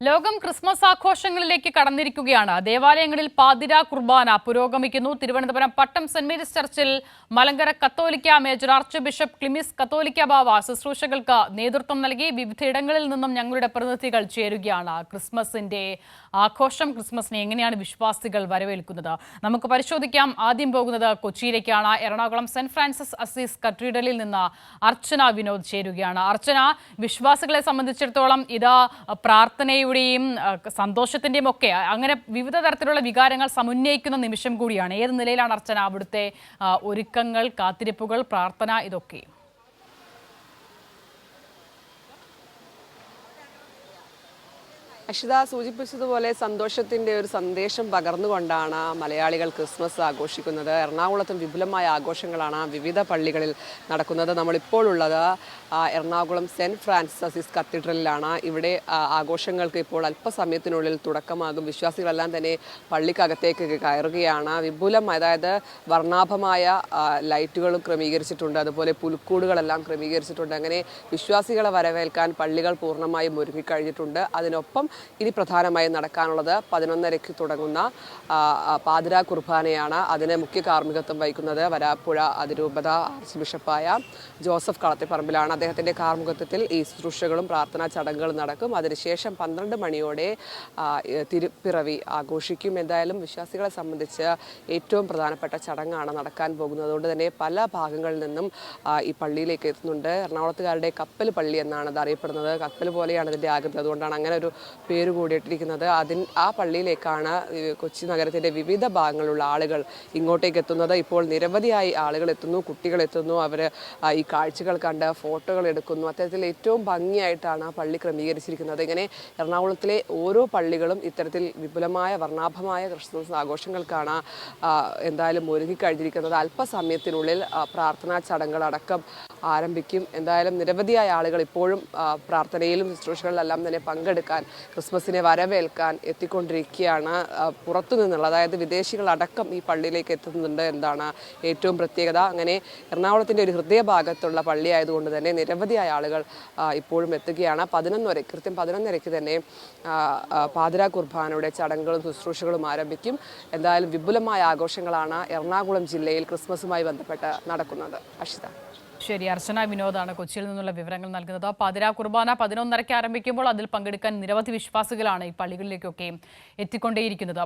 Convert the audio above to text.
ലോകം ക്രിസ്മസ് ആഘോഷങ്ങളിലേക്ക് കടന്നിരിക്കുകയാണ്. ദേവാലയങ്ങളിൽ പാതിരാ കുർബാന പുരോഗമിക്കുന്നു. തിരുവനന്തപുരം പട്ടം സെന്റ് മേരീസ് ചർച്ചിൽ മലങ്കര കത്തോലിക്ക മേജർ ആർച്ച് ബിഷപ്പ് ക്ലിമിസ് കത്തോലിക്ക ബാവ ശുശ്രൂഷകൾക്ക് നേതൃത്വം നൽകി. വിവിധയിടങ്ങളിൽ നിന്നും ഞങ്ങളുടെ പ്രതിനിധികൾ ചേരുകയാണ്. ക്രിസ്മസിന്റെ ആഘോഷം, ക്രിസ്മസിനെ എങ്ങനെയാണ് വിശ്വാസികൾ വരവേൽക്കുന്നത്, നമുക്ക് പരിശോധിക്കാം. ആദ്യം പോകുന്നത് കൊച്ചിയിലേക്കാണ്. എറണാകുളം സെന്റ് ഫ്രാൻസിസ് അസീസ് കത്തീഡ്രലിൽ നിന്ന് അർച്ചന വിനോദ് ചേരുകയാണ്. അർച്ചന, വിശ്വാസികളെ സംബന്ധിച്ചിടത്തോളം ഇത് പ്രാർത്ഥനയുടെയും സന്തോഷത്തിന്റെയും ഒക്കെ അങ്ങനെ വിവിധ തരത്തിലുള്ള വികാരങ്ങൾ സമുന്നയിക്കുന്ന നിമിഷം കൂടിയാണ്. ഏത് നിലയിലാണ് അർച്ചന അവിടുത്തെ ഒരുക്കങ്ങൾ, കാത്തിരിപ്പുകൾ, പ്രാർത്ഥന ഇതൊക്കെ? അക്ഷിത സൂചിപ്പിച്ചതുപോലെ സന്തോഷത്തിൻ്റെ ഒരു സന്ദേശം പകർന്നുകൊണ്ടാണ് മലയാളികൾ ക്രിസ്മസ് ആഘോഷിക്കുന്നത്. എറണാകുളത്തും വിപുലമായ ആഘോഷങ്ങളാണ് വിവിധ പള്ളികളിൽ നടക്കുന്നത്. നമ്മളിപ്പോൾ ഉള്ളത് എറണാകുളം സെൻറ്റ് ഫ്രാൻസിസ് അസീസ് കത്തീഡ്രലിലാണ്. ഇവിടെ ആഘോഷങ്ങൾക്ക് ഇപ്പോൾ അല്പസമയത്തിനുള്ളിൽ തുടക്കമാകും. വിശ്വാസികളെല്ലാം തന്നെ പള്ളിക്കകത്തേക്ക് കയറുകയാണ്. വിപുലം, അതായത് വർണ്ണാഭമായ ലൈറ്റുകളും ക്രമീകരിച്ചിട്ടുണ്ട്, അതുപോലെ പുൽക്കൂടുകളെല്ലാം ക്രമീകരിച്ചിട്ടുണ്ട്. അങ്ങനെ വിശ്വാസികളെ വരവേൽക്കാൻ പള്ളികൾ പൂർണ്ണമായും ഒരുങ്ങിക്കഴിഞ്ഞിട്ടുണ്ട്. അതിനൊപ്പം ഇനി പ്രധാനമായും നടക്കാനുള്ളത് 11:30 തുടങ്ങുന്ന പാതിരാ കുർബാനയാണ്. അതിന് മുഖ്യ കാർമ്മികത്വം വഹിക്കുന്നത് വരാപ്പുഴ അതിരൂപത ആർച്ച് ബിഷപ്പായ ജോസഫ് കളത്തിപ്പറമ്പിലാണ്. അദ്ദേഹത്തിൻ്റെ കാർമ്മികത്വത്തിൽ ഈ ശുശ്രൂഷകളും പ്രാർത്ഥനാ ചടങ്ങുകളും നടക്കും. അതിനുശേഷം 12 മണിയോടെ തിരുപ്പിറവി ആഘോഷിക്കും. എന്തായാലും വിശ്വാസികളെ സംബന്ധിച്ച് ഏറ്റവും പ്രധാനപ്പെട്ട ചടങ്ങാണ് നടക്കാൻ പോകുന്നത്. അതുകൊണ്ട് തന്നെ പല ഭാഗങ്ങളിൽ നിന്നും ഈ പള്ളിയിലേക്ക് എത്തുന്നുണ്ട്. എറണാകുളത്തുകാരുടെ കപ്പൽ പള്ളി എന്നാണ് അത് അറിയപ്പെടുന്നത്. കപ്പൽ പോലെയാണ് ഇതിൻ്റെ ആകൃതി, അതുകൊണ്ടാണ് അങ്ങനെ ഒരു പേര് കൂടിയിട്ടിരിക്കുന്നത്. ആ പള്ളിയിലേക്കാണ് കൊച്ചി നഗരത്തിൻ്റെ വിവിധ ഭാഗങ്ങളിലുള്ള ആളുകൾ ഇങ്ങോട്ടേക്ക് എത്തുന്നത്. ഇപ്പോൾ നിരവധിയായി ആളുകൾ എത്തുന്നു, കുട്ടികൾ എത്തുന്നു. അവർ ഈ കാഴ്ചകൾ കണ്ട് ഫോട്ടോകൾ എടുക്കുന്നു. അത്തരത്തിൽ ഏറ്റവും ഭംഗിയായിട്ടാണ് ആ പള്ളി ക്രമീകരിച്ചിരിക്കുന്നത്. ഇങ്ങനെ എറണാകുളത്തിലെ ഓരോ പള്ളികളും ഇത്തരത്തിൽ വിപുലമായ വർണ്ണാഭമായ ക്രിസ്മസ് ആഘോഷങ്ങൾക്കാണ് എന്തായാലും ഒരുങ്ങിക്കഴിഞ്ഞിരിക്കുന്നത്. അല്പസമയത്തിനുള്ളിൽ പ്രാർത്ഥനാ ചടങ്ങുകളടക്കം ആരംഭിക്കും. എന്തായാലും നിരവധിയായ ആളുകൾ ഇപ്പോഴും പ്രാർത്ഥനയിലും ശുശ്രൂഷകളിലെല്ലാം തന്നെ പങ്കെടുക്കാൻ, ക്രിസ്മസിനെ വരവേൽക്കാൻ എത്തിക്കൊണ്ടിരിക്കുകയാണ്. പുറത്തു നിന്നുള്ള, അതായത് വിദേശികളടക്കം ഈ പള്ളിയിലേക്ക് എത്തുന്നുണ്ട് എന്നതാണ് ഏറ്റവും പ്രത്യേകത. അങ്ങനെ എറണാകുളത്തിൻ്റെ ഒരു ഹൃദയഭാഗത്തുള്ള പള്ളി ആയതുകൊണ്ട് തന്നെ നിരവധിയായ ആളുകൾ ഇപ്പോഴും എത്തുകയാണ്. കൃത്യം 11:30 തന്നെ പാതിരാ കുർബാനയുടെ ചടങ്ങുകളും ശുശ്രൂഷകളും ആരംഭിക്കും. എന്തായാലും വിപുലമായ ആഘോഷങ്ങളാണ് എറണാകുളം ജില്ലയിൽ ക്രിസ്മസുമായി ബന്ധപ്പെട്ട് നടക്കുന്നത്. അക്ഷിത. ശരി, അർച്ചന വിനോദാണ് കൊച്ചിയിൽ നിന്നുള്ള വിവരങ്ങൾ നൽകുന്നത്. പാതിരാ കുർബാന 11:30 ആരംഭിക്കുമ്പോൾ അതിൽ പങ്കെടുക്കാൻ നിരവധി വിശ്വാസികളാണ് ഈ പള്ളികളിലേക്കൊക്കെ എത്തിക്കൊണ്ടേയിരിക്കുന്നത്.